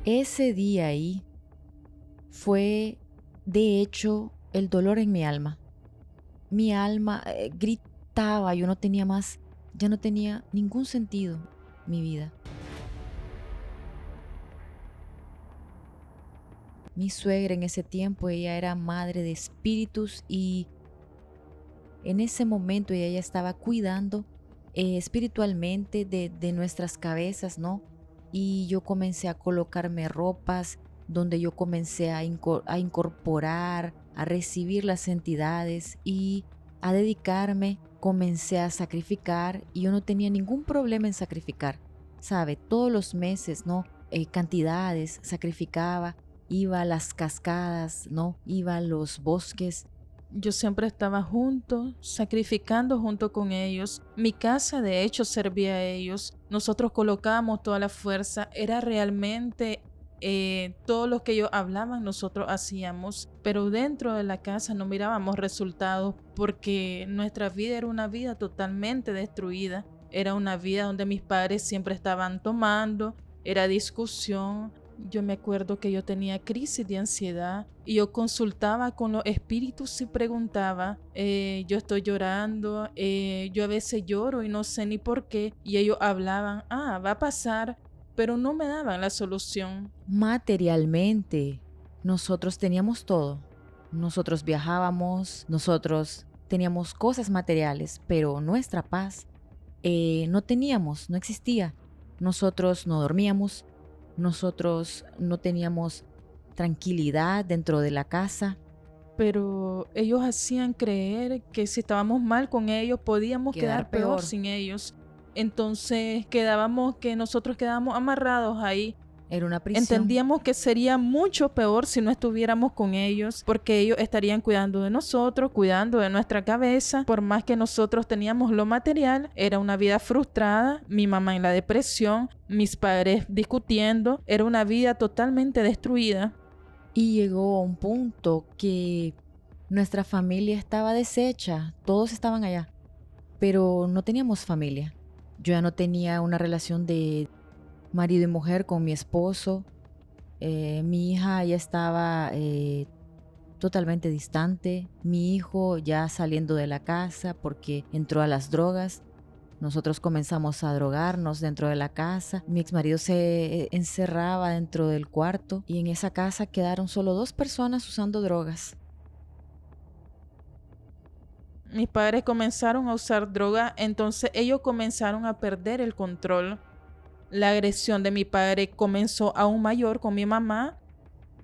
Ese día ahí fue, de hecho, el dolor en mi alma. Mi alma gritaba, yo no tenía más, ya no tenía ningún sentido mi vida. Mi suegra en ese tiempo, ella era madre de espíritus y en ese momento ella ya estaba cuidando espiritualmente de nuestras cabezas, ¿no? Y yo comencé a colocarme ropas donde yo comencé a incorporar, a recibir las entidades y a dedicarme, comencé a sacrificar y yo no tenía ningún problema en sacrificar, ¿sabe? Todos los meses, ¿no? Cantidades, sacrificaba, iba a las cascadas, ¿no? Iba a los bosques. Yo siempre estaba junto, sacrificando junto con ellos. Mi casa de hecho servía a ellos. Nosotros colocábamos toda la fuerza. Era realmente todo lo que ellos hablaban nosotros hacíamos. Pero dentro de la casa no mirábamos resultados porque nuestra vida era una vida totalmente destruida. Era una vida donde mis padres siempre estaban tomando, era discusión. Yo me acuerdo que yo tenía crisis de ansiedad y yo consultaba con los espíritus y preguntaba, yo estoy llorando, yo a veces lloro y no sé ni por qué. Y ellos hablaban, va a pasar, pero no me daban la solución. Materialmente, nosotros teníamos todo. Nosotros viajábamos, nosotros teníamos cosas materiales, pero nuestra paz no teníamos, no existía. Nosotros no dormíamos, nosotros no teníamos tranquilidad dentro de la casa. Pero ellos hacían creer que si estábamos mal con ellos podíamos Quedar quedar peor peor. sin ellos. Entonces nosotros quedábamos amarrados ahí. Era una prisión. Entendíamos que sería mucho peor si no estuviéramos con ellos, porque ellos estarían cuidando de nosotros, cuidando de nuestra cabeza. Por más que nosotros teníamos lo material, era una vida frustrada, mi mamá en la depresión, mis padres discutiendo, era una vida totalmente destruida. Y llegó a un punto que nuestra familia estaba deshecha, todos estaban allá, pero no teníamos familia. Yo ya no tenía una relación de marido y mujer con mi esposo. Mi hija ya estaba totalmente distante. Mi hijo ya saliendo de la casa porque entró a las drogas. Nosotros comenzamos a drogarnos dentro de la casa. Mi exmarido se encerraba dentro del cuarto y en esa casa quedaron solo 2 personas usando drogas. Mis padres comenzaron a usar droga, entonces ellos comenzaron a perder el control. La agresión de mi padre comenzó aún mayor con mi mamá.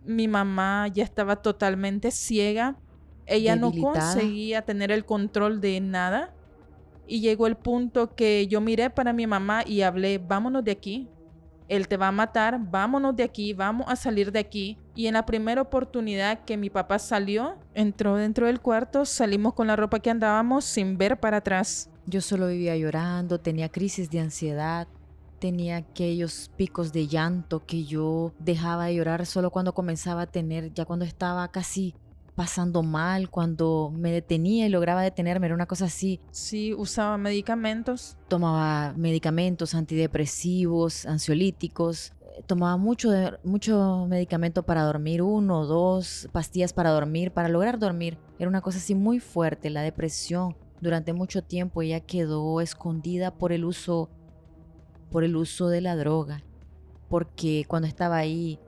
Mi mamá ya estaba totalmente ciega. Ella no Debilitada. conseguía tener el control de nada. Y llegó el punto que yo miré para mi mamá y hablé, vámonos de aquí. Él te va a matar, vámonos de aquí, vamos a salir de aquí. Y en la primera oportunidad que mi papá salió, entró dentro del cuarto, salimos con la ropa que andábamos sin ver para atrás. Yo solo vivía llorando, tenía crisis de ansiedad, tenía aquellos picos de llanto que yo dejaba de llorar solo cuando comenzaba a tener, ya cuando estaba casi pasando mal, cuando me detenía y lograba detenerme, era una cosa así. Sí, usaba medicamentos. Tomaba medicamentos antidepresivos, ansiolíticos, tomaba mucho medicamento para dormir, 1 o 2 pastillas para dormir, para lograr dormir. Era una cosa así muy fuerte, la depresión. Durante mucho tiempo ella quedó escondida por el uso de la droga, porque cuando estaba ahí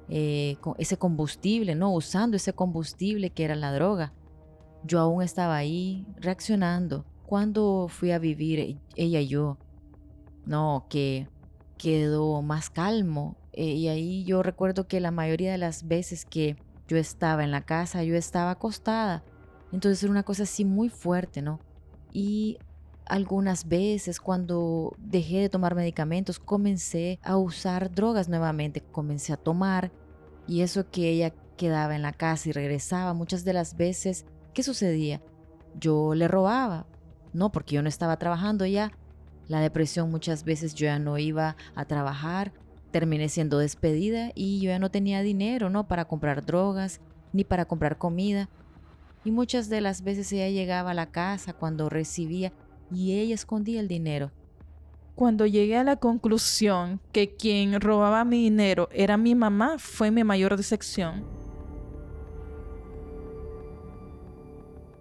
con ese combustible, ¿no? Usando ese combustible que era la droga, yo aún estaba ahí reaccionando. Cuando fui a vivir ella y yo, no, que quedó más calmo. Y ahí yo recuerdo que la mayoría de las veces que yo estaba en la casa, yo estaba acostada. Entonces era una cosa así muy fuerte, ¿no? Y algunas veces cuando dejé de tomar medicamentos, comencé a usar drogas nuevamente. Comencé a tomar y eso que ella quedaba en la casa y regresaba, muchas de las veces, ¿qué sucedía? Yo le robaba, no, porque yo no estaba trabajando ya. La depresión muchas veces yo ya no iba a trabajar, terminé siendo despedida y yo ya no tenía dinero, ¿no? Para comprar drogas ni para comprar comida. Y muchas de las veces ella llegaba a la casa cuando recibía y ella escondía el dinero. Cuando llegué a la conclusión que quien robaba mi dinero era mi mamá, fue mi mayor decepción.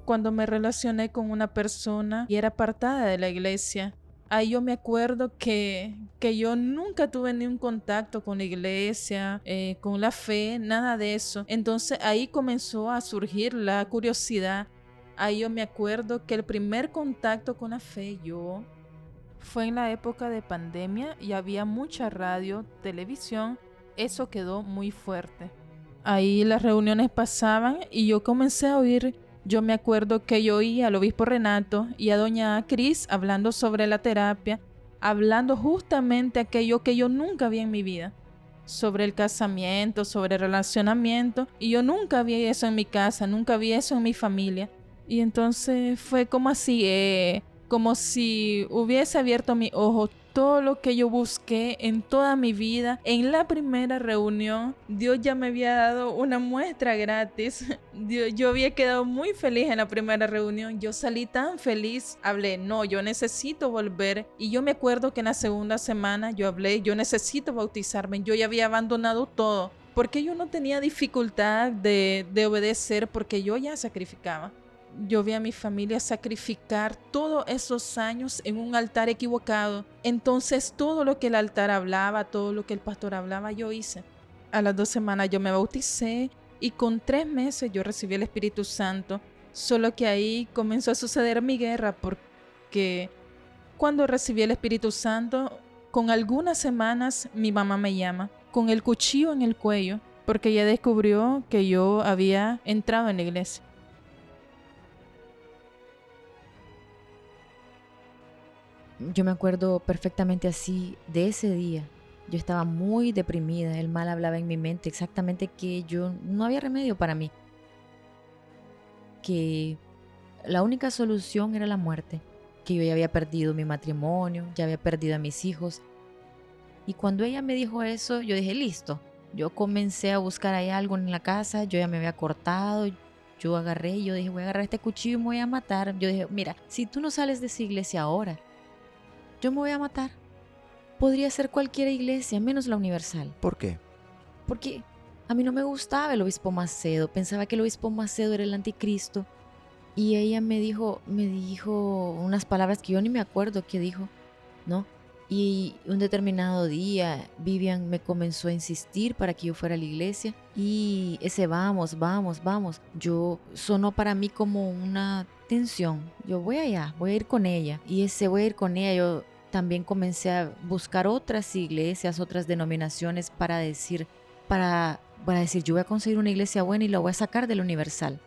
Cuando me relacioné con una persona y era apartada de la iglesia, ahí yo me acuerdo que yo nunca tuve ni un contacto con la iglesia, con la fe, nada de eso. Entonces ahí comenzó a surgir la curiosidad. Ahí yo me acuerdo que el primer contacto con la fe fue en la época de pandemia y había mucha radio, televisión. Eso quedó muy fuerte. Ahí las reuniones pasaban y yo comencé a oír. Yo me acuerdo que yo oía al obispo Renato y a doña Cris hablando sobre la terapia, hablando justamente aquello que yo nunca vi en mi vida, sobre el casamiento, sobre el relacionamiento, y yo nunca vi eso en mi casa, nunca vi eso en mi familia. Y entonces fue como así, como si hubiese abierto mi ojo. Todo lo que yo busqué en toda mi vida, en la primera reunión, Dios ya me había dado una muestra gratis. Yo había quedado muy feliz en la primera reunión. Yo salí tan feliz. Hablé, no, yo necesito volver. Y yo me acuerdo que en la segunda semana yo hablé, yo necesito bautizarme. Yo ya había abandonado todo. Porque yo no tenía dificultad de obedecer, porque yo ya sacrificaba. Yo vi a mi familia sacrificar todos esos años en un altar equivocado. Entonces todo lo que el altar hablaba, todo lo que el pastor hablaba, yo hice. A las 2 semanas yo me bauticé y con 3 meses yo recibí el Espíritu Santo. Solo que ahí comenzó a suceder mi guerra, porque cuando recibí el Espíritu Santo, con algunas semanas mi mamá me llama con el cuchillo en el cuello, porque ella descubrió que yo había entrado en la iglesia. Yo me acuerdo perfectamente así de ese día. Yo estaba muy deprimida, el mal hablaba en mi mente exactamente que yo no había remedio para mí, que la única solución era la muerte, que yo ya había perdido mi matrimonio, ya había perdido a mis hijos. Y cuando ella me dijo eso, yo dije, listo. Yo comencé a buscar ahí algo en la casa, yo ya me había cortado, yo agarré, yo dije, voy a agarrar este cuchillo y me voy a matar. Yo dije, mira, si tú no sales de esa iglesia ahora, yo me voy a matar. Podría ser cualquier iglesia, menos la Universal. ¿Por qué? Porque a mí no me gustaba el obispo Macedo. Pensaba que el obispo Macedo era el anticristo. Y ella me dijo unas palabras que yo ni me acuerdo qué dijo, ¿no? Y un determinado día Vivian me comenzó a insistir para que yo fuera a la iglesia. Y ese vamos, yo sonó para mí como una tensión. Yo voy allá, voy a ir con ella. Y ese voy a ir con ella, yo también comencé a buscar otras iglesias, otras denominaciones para decir, yo voy a conseguir una iglesia buena y la voy a sacar del Universal,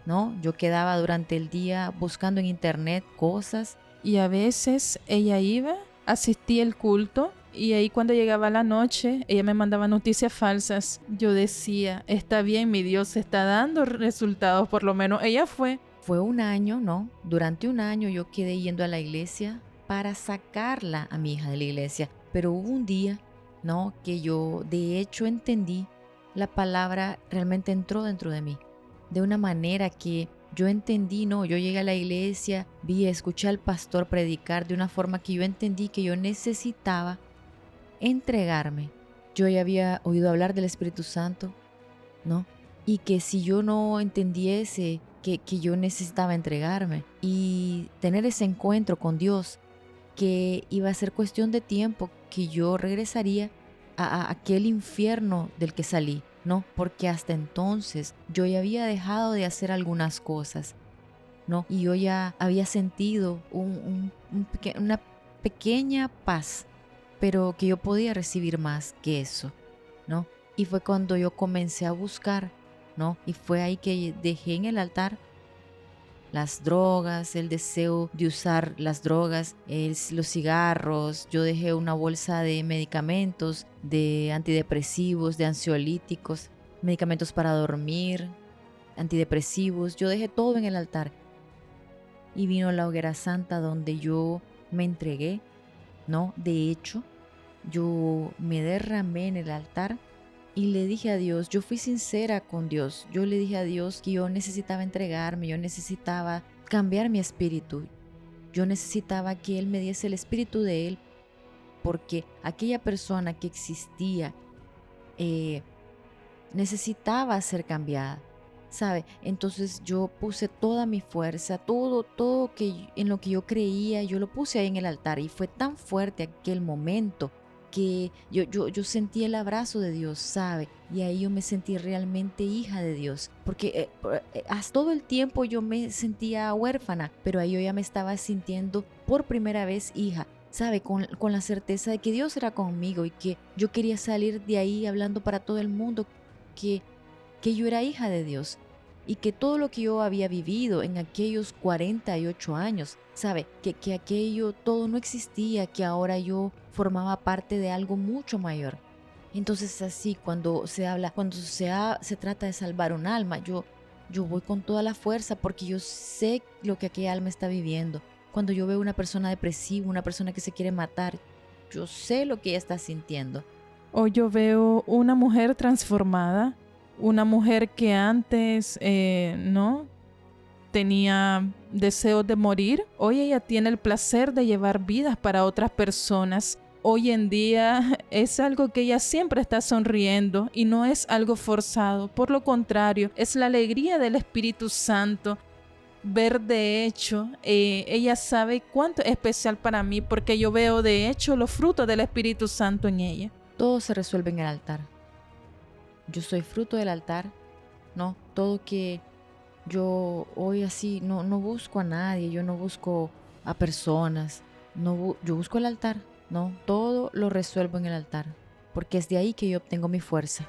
¿no? Yo quedaba durante el día buscando en internet cosas. Y a veces ella iba, asistía al culto, y ahí cuando llegaba la noche, ella me mandaba noticias falsas. Yo decía, está bien, mi Dios está dando resultados, por lo menos ella fue. Fue un año, ¿no? Durante un año yo quedé yendo a la iglesia para sacarla a mi hija de la iglesia. Pero hubo un día, ¿no? Que yo de hecho entendí, la palabra realmente entró dentro de mí. De una manera que yo entendí, ¿no? Yo llegué a la iglesia, escuché al pastor predicar de una forma que yo entendí que yo necesitaba entregarme. Yo ya había oído hablar del Espíritu Santo, ¿no? Y que si yo no entendiese que yo necesitaba entregarme y tener ese encuentro con Dios, que iba a ser cuestión de tiempo, que yo regresaría a aquel infierno del que salí, ¿no? Porque hasta entonces yo ya había dejado de hacer algunas cosas, ¿no? Y yo ya había sentido una pequeña paz, pero que yo podía recibir más que eso, ¿no? Y fue cuando yo comencé a buscar, ¿no? Y fue ahí que dejé en el altar las drogas, el deseo de usar las drogas, los cigarros. Yo dejé una bolsa de medicamentos, de antidepresivos, de ansiolíticos, medicamentos para dormir, antidepresivos. Yo dejé todo en el altar. Y vino la hoguera santa donde yo me entregué, ¿no? De hecho, yo me derramé en el altar y le dije a Dios, yo fui sincera con Dios, yo le dije a Dios que yo necesitaba entregarme, yo necesitaba cambiar mi espíritu, yo necesitaba que Él me diese el espíritu de Él porque aquella persona que existía eh, necesitaba ser cambiada, ¿sabe? Entonces yo puse toda mi fuerza, todo en lo que yo creía, yo lo puse ahí en el altar y fue tan fuerte aquel momento que yo sentí el abrazo de Dios, ¿sabe? Y ahí yo me sentí realmente hija de Dios, porque hasta todo el tiempo yo me sentía huérfana, pero ahí yo ya me estaba sintiendo por primera vez hija. ¿Sabe? Con la certeza de que Dios era conmigo y que yo quería salir de ahí hablando para todo el mundo que, que yo era hija de Dios y que todo lo que yo había vivido en aquellos 48 años, ¿sabe? Que aquello todo no existía, que ahora yo formaba parte de algo mucho mayor. Entonces así, se trata de salvar un alma, yo voy con toda la fuerza porque yo sé lo que aquella alma está viviendo. Cuando yo veo una persona depresiva, una persona que se quiere matar, yo sé lo que ella está sintiendo. Hoy yo veo una mujer transformada, una mujer que antes no tenía deseos de morir. Hoy ella tiene el placer de llevar vidas para otras personas. Hoy en día es algo que ella siempre está sonriendo y no es algo forzado. Por lo contrario, es la alegría del Espíritu Santo. Ver de hecho, ella sabe cuánto es especial para mí porque yo veo de hecho los frutos del Espíritu Santo en ella. Todo se resuelve en el altar. Yo soy fruto del altar, ¿no? Todo que yo hoy así no busco a nadie, yo no busco a personas, yo busco el altar, ¿no? Todo lo resuelvo en el altar, porque es de ahí que yo obtengo mi fuerza.